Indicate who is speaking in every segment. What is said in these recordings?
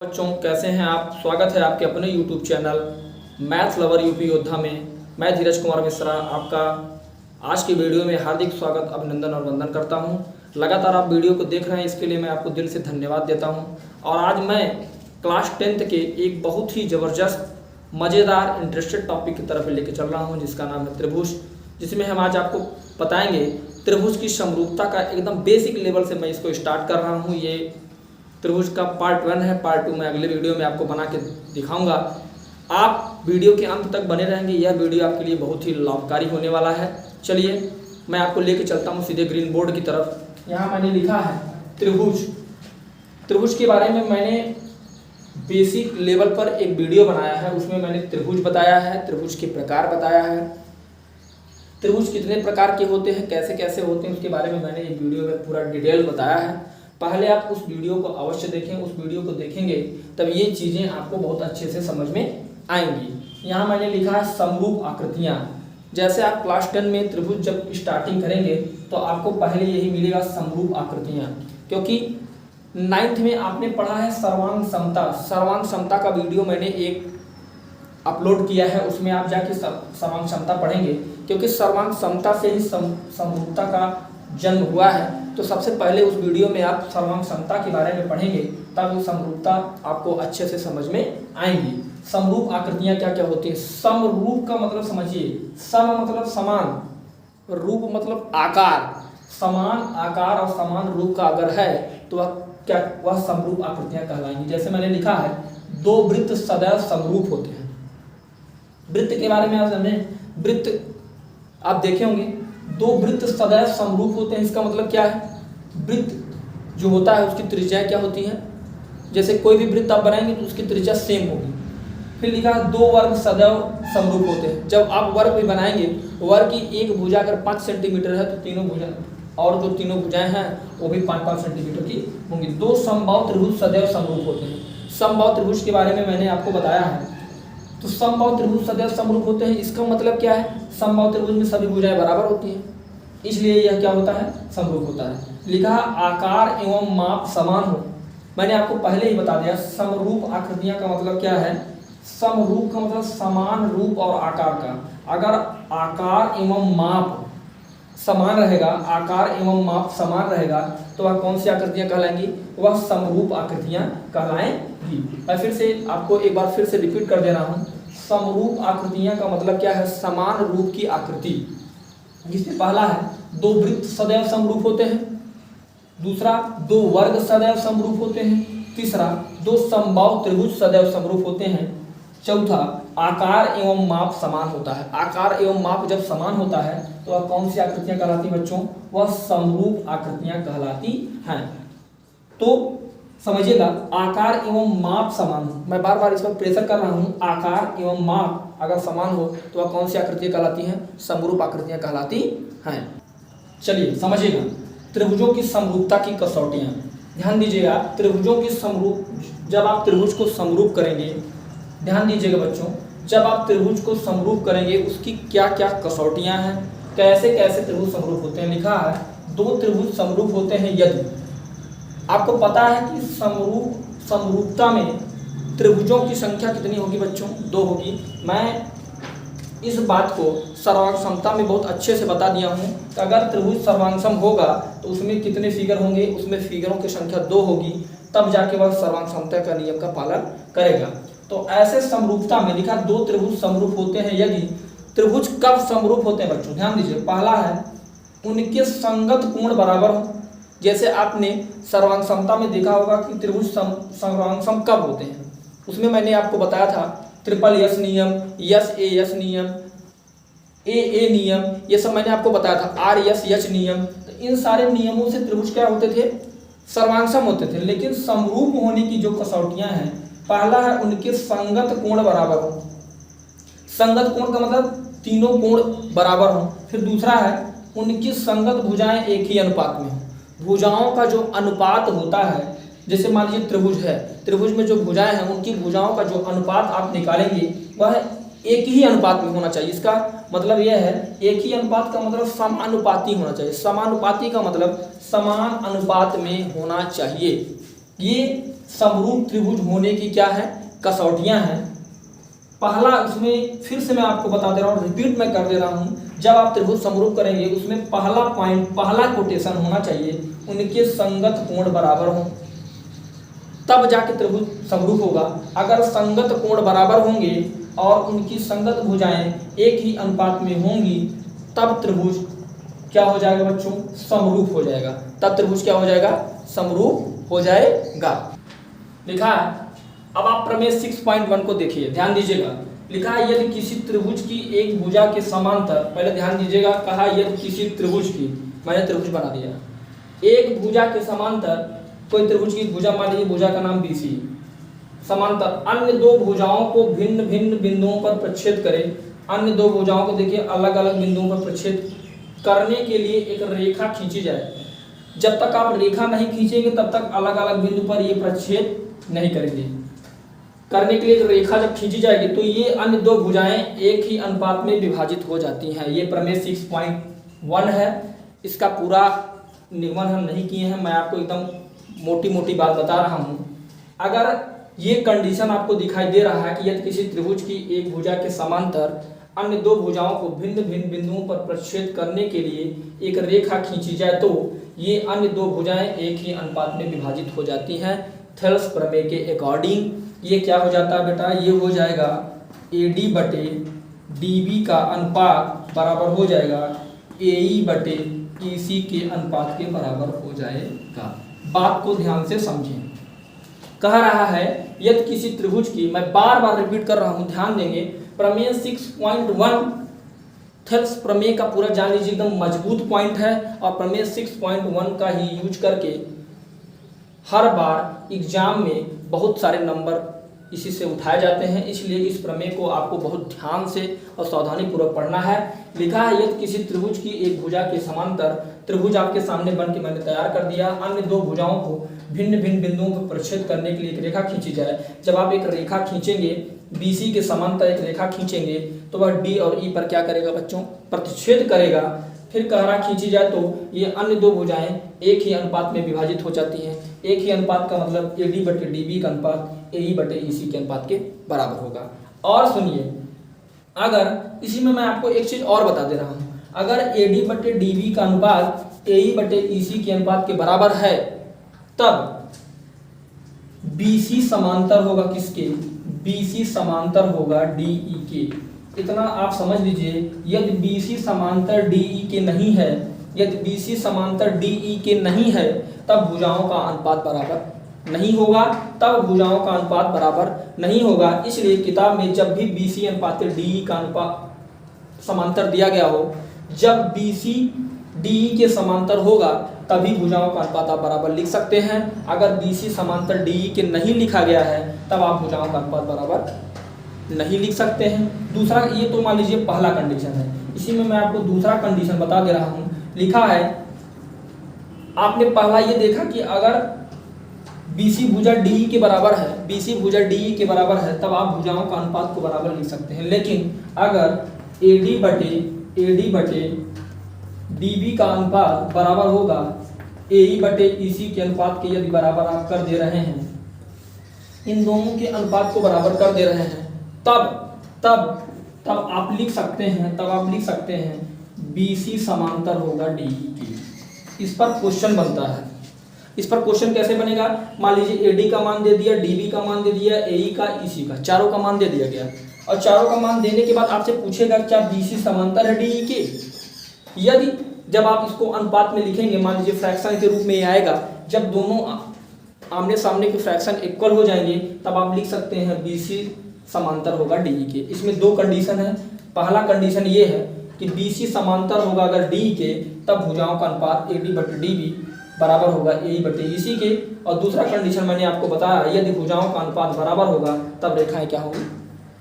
Speaker 1: बच्चों कैसे हैं आप। स्वागत है आपके अपने YouTube channel math lover UP योद्धा में। मैं धीरज कुमार मिश्रा आपका आज की वीडियो में हार्दिक स्वागत, अभिनंदन और वंदन करता हूं। लगातार आप वीडियो को देख रहे हैं, इसके लिए मैं आपको दिल से धन्यवाद देता हूं। और आज मैं क्लास 10th के एक बहुत ही ज़बरदस्त मज़ेदार इंटरेस्टेड टॉपिक की तरफ लेके चल रहा हूँ, जिसका नाम है त्रिभुज। जिसमें हम आज आपको बताएंगे त्रिभुज की समरूपता का एकदम बेसिक लेवल से मैं इसको स्टार्ट कर रहा हूँ। ये त्रिभुज का पार्ट 1 है। पार्ट 2 मैं अगले वीडियो में आपको बना के दिखाऊंगा। आप वीडियो के अंत तक बने रहेंगे, यह वीडियो आपके लिए बहुत ही लाभकारी होने वाला है। चलिए मैं आपको लेके चलता हूँ सीधे ग्रीन बोर्ड की तरफ। यहाँ मैंने लिखा है त्रिभुज। त्रिभुज के बारे में मैंने बेसिक लेवल पर एक वीडियो बनाया है, उसमें मैंने त्रिभुज बताया है, त्रिभुज के प्रकार बताया है, त्रिभुज कितने प्रकार के होते हैं, कैसे कैसे होते हैं, उसके बारे में मैंने एक वीडियो में पूरा डिटेल बताया है। पहले आप उस वीडियो को अवश्य देखें। उस वीडियो को देखेंगे तब ये चीज़ें आपको बहुत अच्छे से समझ में आएंगी। यहाँ मैंने लिखा है समरूप आकृतियाँ। जैसे आप क्लास 10 में त्रिभुज जब स्टार्टिंग करेंगे तो आपको पहले यही मिलेगा समरूप आकृतियाँ, क्योंकि 9th में आपने पढ़ा है सर्वांग समता। सर्वांग समता का वीडियो मैंने एक अपलोड किया है, उसमें आप जाके सर्वांग समता पढ़ेंगे, क्योंकि सर्वांग समता से ही समरूपता का जन्म हुआ है। तो सबसे पहले उस वीडियो में आप सर्वांग समता के बारे में पढ़ेंगे, तब वो समरूपता आपको अच्छे से समझ में आएंगी। समरूप आकृतियां क्या क्या होती हैं। समरूप का मतलब समझिए, सम मतलब समान, रूप मतलब आकार। समान आकार और समान रूप का अगर है तो वह समरूप आकृतियां कहलाएंगी। जैसे मैंने लिखा है दो वृत्त सदैव समरूप होते हैं। वृत्त के बारे में आप समझें। वृत्त आप देखे होंगे, दो वृत्त सदैव समरूप होते हैं। इसका मतलब क्या है, वृत्त जो होता है उसकी त्रिज्या क्या होती है। जैसे कोई भी वृत्त आप बनाएंगे तो उसकी त्रिज्या सेम होगी। फिर लिखा है दो वर्ग सदैव समरूप होते हैं। जब आप वर्ग भी बनाएंगे, वर्ग की एक भुजा अगर 5 सेंटीमीटर है तो तीनों भुजा और जो तीनों भुजाएं हैं वो भी 5-5 सेंटीमीटर की होंगी। दो समबाहु त्रिभुज सदैव समरूप होते हैं। समबाहु त्रिभुज के बारे में मैंने आपको बताया है। तो समबाहु त्रिभुज सदैव समरूप होते हैं, इसका मतलब क्या है, समबाहु त्रिभुज में सभी भुजाएं बराबर होती हैं, इसलिए यह क्या होता है, समरूप होता है। लिखा आकार एवं माप समान हो। मैंने आपको पहले ही बता दिया समरूप आकृतियां का मतलब क्या है। समरूप का मतलब समान रूप और आकार का। अगर आकार एवं माप समान रहेगा, आकार एवं माप समान रहेगा तो वह कौन सी आकृतियां कहलाएंगी, वह समरूप आकृतियां कहलाएंगी। मैं फिर से आपको एक बार फिर से रिपीट कर दे रहा हूं। समरूप आकृतियां का मतलब क्या है, समान रूप की आकृति। जिसमें पहला है दो वृत्त सदैव समरूप होते हैं, दूसरा दो वर्ग सदैव समरूप होते हैं, तीसरा दो समबाहु त्रिभुज सदैव समरूप होते हैं, चौथा आकार एवं माप समान होता है। आकार एवं माप जब समान होता है तो वह कौन सी आकृतियां कहलाती बच्चों, वह समरूप आकृतियां कहलाती हैं। तो समझिएगा आकार एवं माप समान हो, मैं बार बार इस पर प्रेशर कर रहा हूं। आकार एवं माप अगर समान हो तो वह कौन सी आकृतियां कहलाती हैं, समरूप आकृतियां कहलाती हैं। चलिए समझिएगा त्रिभुजों की समरूपता की कसौटियां। ध्यान दीजिएगा त्रिभुजों की समरूप, जब आप त्रिभुज को समरूप करेंगे, ध्यान दीजिएगा बच्चों, जब आप त्रिभुज को समरूप करेंगे उसकी क्या क्या कसौटियां हैं, कैसे कैसे त्रिभुज समरूप होते हैं। लिखा है दो त्रिभुज समरूप होते हैं यदि, आपको पता है कि समरूपता में त्रिभुजों की संख्या कितनी होगी बच्चों, 2 होगी। मैं इस बात को सर्वांग समता में बहुत अच्छे से बता दिया हूँ कि अगर त्रिभुज सर्वांगसम होगा तो उसमें कितने फिगर होंगे, उसमें फिगरों की संख्या 2 होगी, तब जाके वह सर्वांग समता का नियम का पालन करेगा। तो ऐसे समरूपता में लिखा दो त्रिभुज समरूप होते हैं यदि। त्रिभुज कब समरूप होते हैं बच्चों, ध्यान दीजिए। पहला है उनके संगत कोण बराबर हो। जैसे आपने सर्वांग समता में देखा होगा कि त्रिभुज सर्वांगसम कब होते हैं, उसमें मैंने आपको बताया था ट्रिपल यस नियम, यस ए नियम, ए नियम, ये सब मैंने आपको बताया था। आर यस यच नियम। तो इन सारे नियमों से त्रिभुज क्या होते थे, सर्वांगसम होते थे। लेकिन समरूप होने की जो कसौटियां हैं, पहला है उनके संगत कोण बराबर हो। संगत कोण का मतलब तीनों कोण बराबर हो। फिर दूसरा है उनकी संगत भुजाएं एक ही अनुपात में हो। भुजाओं का जो अनुपात होता है, जैसे मान लीजिए त्रिभुज है, त्रिभुज में जो भुजाएं हैं उनकी भुजाओं का जो अनुपात आप निकालेंगे वह एक ही अनुपात में होना चाहिए। इसका मतलब यह है, एक ही अनुपात का मतलब समानुपाती होना चाहिए। समानुपाती का मतलब समान अनुपात में होना चाहिए। ये समरूप त्रिभुज होने की क्या है, कसौटियां हैं। पहला, उसमें फिर से मैं आपको बता दे रहा हूँ, रिपीट मैं कर दे रहा हूँ, जब आप त्रिभुज समरूप करेंगे उसमें पहला पॉइंट, पहला कोटेशन होना चाहिए उनके संगत कोण बराबर हों, तब जाके त्रिभुज समरूप होगा। अगर संगत कोण बराबर होंगे और उनकी संगत भुजाएं एक ही अनुपात में होंगी, तब त्रिभुज क्या हो जाएगा बच्चों, समरूप हो जाएगा। तब त्रिभुज क्या हो जाएगा, समरूप हो जाएगा। लिखा है। अब आप प्रमेय 6.1 को देखिए, ध्यान दीजिएगा। लिखा है यदि किसी त्रिभुज की एक भुजा के समांतर, पहले ध्यान दीजिएगा, कहा यदि किसी त्रिभुज की, मैंने त्रिभुज बना दिया, एक भुजा के समांतर, कोई त्रिभुज की भुजा, मान लीजिए भुजा का नाम BC, समांतर अन्य दो भुजाओं को भिन्न भिन्न बिंदुओं पर प्रक्षेद करे। अन्य दो भुजाओं को देखिए अलग अलग बिंदुओं पर प्रक्षेद करने के लिए एक रेखा खींची जाए। जब तक आप रेखा नहीं खींचेंगे तब तक अलग अलग बिंदु पर ये प्रक्षेद नहीं करेंगे। करने के लिए एक रेखा जब खींची जाएगी तो ये अन्य दो भुजाएं एक ही अनुपात में विभाजित हो जाती हैं। ये प्रमेय 6.1 है। इसका पूरा निगमन हम नहीं किए हैं, मैं आपको एकदम मोटी मोटी बात बता रहा हूँ। अगर ये कंडीशन आपको दिखाई दे रहा है कि यदि किसी त्रिभुज की एक भुजा के समांतर अन्य दो भुजाओं को भिन्न भिन्न बिंदुओं पर प्रक्षेद करने के लिए एक रेखा खींची जाए तो ये अन्य दो भुजाएं एक ही अनुपात में विभाजित हो जाती हैं। थेल्स प्रमेय के अकॉर्डिंग ये क्या हो जाता है बेटा, ये हो जाएगा AD बटे DB का अनुपात बराबर हो जाएगा AE बटे EC के अनुपात के बराबर हो जाएगा। बात को ध्यान से समझें। कह रहा है यदि किसी त्रिभुज की, मैं बार बार रिपीट कर रहा हूं, ध्यान देंगे, प्रमेय 6.1 थेल्स प्रमेय का पूरा जान लीजिए, एकदम मजबूत पॉइंट है और प्रमेय 6.1 का ही यूज करके हर बार एग्जाम में बहुत सारे नंबर इसी से उठाए जाते हैं। इसलिए इस प्रमेय को आपको बहुत ध्यान से और सावधानी पूर्वक पढ़ना है। लिखा है यदि किसी त्रिभुज की एक भुजा के समांतर, त्रिभुज आपके सामने बन के मैंने तैयार कर दिया, अन्य दो भुजाओं को भिन्न भिन्न बिंदुओं पर प्रक्षेद करने के लिए एक रेखा खींची जाए। जब आप एक रेखा खींचेंगे, BC के समांतर एक रेखा खींचेंगे तो वह D और E पर क्या करेगा बच्चों, प्रतिच्छेद करेगा। फिर कहरा खींची जाए तो ये अन्य दो भुजाएं एक ही अनुपात में विभाजित हो जाती हैं। एक ही अनुपात का मतलब AD बटे DB का अनुपात AE बटे EC के अनुपात के बराबर होगा। और सुनिए, अगर इसी में मैं आपको एक चीज और बता दे रहा हूं, अगर AD बटे DB का अनुपात AE बटे EC के अनुपात के बराबर है तब BC समांतर होगा किसके, BC समांतर होगा DE के। इतना आप समझ लीजिए, यदि BC समांतर DE के नहीं है, यदि BC समांतर DE के नहीं है तब भुजाओं का अनुपात बराबर नहीं होगा, तब भुजाओं का अनुपात बराबर नहीं होगा। इसलिए किताब में जब भी BC अनुपात DE का अनुपात समांतर दिया गया हो, जब BC DE के समांतर होगा तभी भुजाओं का अनुपात आप बराबर लिख सकते हैं। अगर BC समांतर DE के नहीं लिखा गया है तब आप भुजाओं का अनुपात बराबर नहीं लिख सकते हैं। दूसरा, ये तो मान लीजिए पहला कंडीशन है, इसी में मैं आपको दूसरा कंडीशन बता दे रहा हूं। लिखा है, आपने पहला ये देखा कि अगर BC भुजा DE के बराबर है, BC भुजा DE के बराबर है तब आप भुजाओं का अनुपात को बराबर लिख सकते हैं। लेकिन अगर AD बटे DB का अनुपात बराबर होगा AE बटे EC के अनुपात के, यदि बराबर आप कर दे रहे हैं, इन दोनों के अनुपात को बराबर कर दे रहे हैं, तब आप लिख सकते हैं BC समांतर होगा DE के। इस पर क्वेश्चन बनता है। इस पर क्वेश्चन कैसे बनेगा, मान लीजिए AD का मान दे दिया, DB का मान दे दिया, AE का, EC का, चारों का मान दे दिया गया और चारों का मान देने के बाद आपसे पूछेगा क्या BC समांतर है DE के। यदि जब आप इसको अनुपात में लिखेंगे, मान लीजिए फ्रैक्शन के रूप में ये आएगा, जब दोनों आमने सामने के फ्रैक्शन इक्वल हो जाएंगे तब आप लिख सकते हैं BC समांतर होगा DE के। इसमें दो कंडीशन है। पहला कंडीशन ये है कि BC समांतर होगा अगर DE के, तब भुजाओं का अनुपात AD बटे DB बराबर होगा AE बटे EC के। और दूसरा कंडीशन मैंने आपको बताया, यदि भुजाओं का अनुपात बराबर होगा तब रेखाएं क्या होंगी,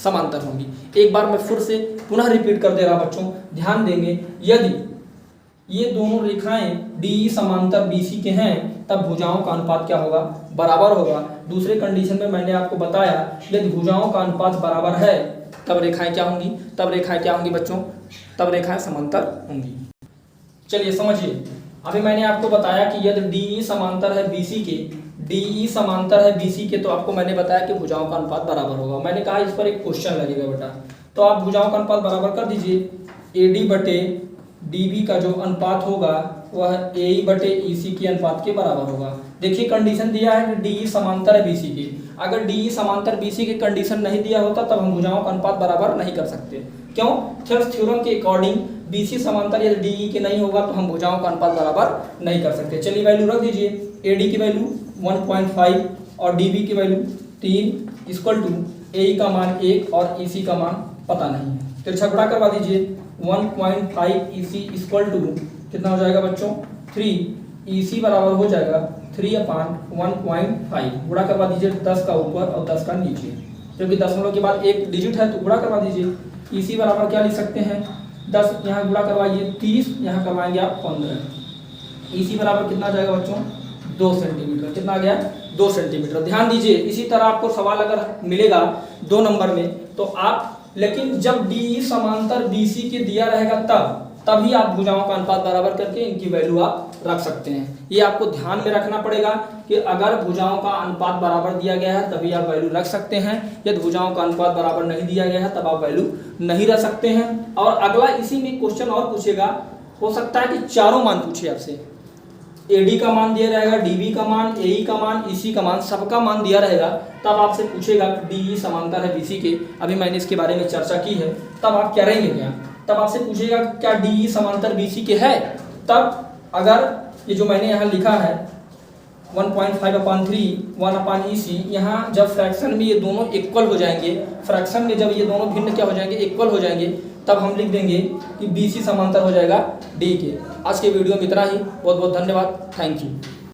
Speaker 1: समांतर होंगी। एक बार मैं फिर से पुनः रिपीट कर दे रहा बच्चों, ध्यान देंगे, यदि ये दोनों रेखाएं DE समांतर BC के हैं तब भुजाओं का अनुपात क्या होगा, बराबर होगा। दूसरे कंडीशन में मैंने आपको बताया, यदि भुजाओं का अनुपात बराबर है तब रेखाएं क्या होंगी, बच्चों, तब रेखाएं समांतर होंगी। चलिए समझिए, अभी मैंने आपको बताया कि यदि DE समांतर है BC के, DE समांतर है BC के, तो आपको मैंने बताया कि भुजाओं का अनुपात बराबर होगा। मैंने कहा इस पर एक क्वेश्चन लगेगा बेटा, तो आप भुजाओं का अनुपात बराबर कर दीजिए। AD बटे DB का जो अनुपात होगा वह AE बटे EC के अनुपात के बराबर होगा। देखिए कंडीशन दिया है कि DE समांतर है BC के, अगर DE समांतर BC के कंडीशन नहीं दिया होता तब हम भुजाओं का अनुपात बराबर नहीं कर सकते। क्यों? थेल्स थ्योरम के अकॉर्डिंग BC समांतर यदि DE के नहीं होगा तो हम भुजाओं का अनुपात बराबर नहीं कर सकते। चलिए वैल्यू रख दीजिए। AD की वैल्यू 1.5 और DB की वैल्यू 3 इक्वल टू AE का मान 1 और EC का मान पता नहीं है। तो छगड़ा करवा दीजिए। 1.5 EC इक्वल टू कितना हो जाएगा बच्चों? 3। EC बराबर हो जाएगा 3/1.5। गुणा करवा दीजिए 10 का ऊपर और 10 का नीचे, क्योंकि दशमलव के बाद एक डिजिट है तो गुणा करवा दीजिए। EC बराबर क्या लिख सकते हैं? 10 यहाँ गुणा करवाइए 30, यहाँ करवाएंगे आप 15। EC बराबर कितना जाएगा बच्चों? 2 सेंटीमीटर। कितना आ गया? 2 सेंटीमीटर। ध्यान दीजिए, इसी तरह आपको सवाल अगर मिलेगा 2 नंबर में तो आप, लेकिन जब DE समांतर BC के दिया रहेगा तभी आप भुजाओं का अनुपात बराबर करके इनकी वैल्यू आप रख सकते हैं। ये आपको ध्यान में रखना पड़ेगा कि अगर भुजाओं का अनुपात बराबर दिया गया है तभी आप वैल्यू रख सकते हैं, यदि भुजाओं का अनुपात बराबर नहीं दिया गया है तब आप वैल्यू नहीं रख सकते हैं। और अगला इसी में क्वेश्चन और पूछेगा, हो सकता है कि चारों मान पूछे आपसे। AD का मान दिया रहेगा, DB का मान, AE का मान, EC का मान, सबका मान दिया रहेगा, तब आपसे पूछेगा DE समांतर है BC के। अभी मैंने इसके बारे में चर्चा की है, तब आप करेंगे क्या? तब आपसे पूछेगा क्या DE समांतर BC के है, तब अगर ये जो मैंने यहाँ लिखा है 1.5/3 1/EC, यहाँ जब फ्रैक्शन में ये दोनों इक्वल हो जाएंगे, फ्रैक्शन में जब ये दोनों भिन्न क्या हो जाएंगे? इक्वल हो जाएंगे, तब हम लिख देंगे कि BC समांतर हो जाएगा D के। आज के वीडियो में इतना ही। बहुत बहुत धन्यवाद। Thank you.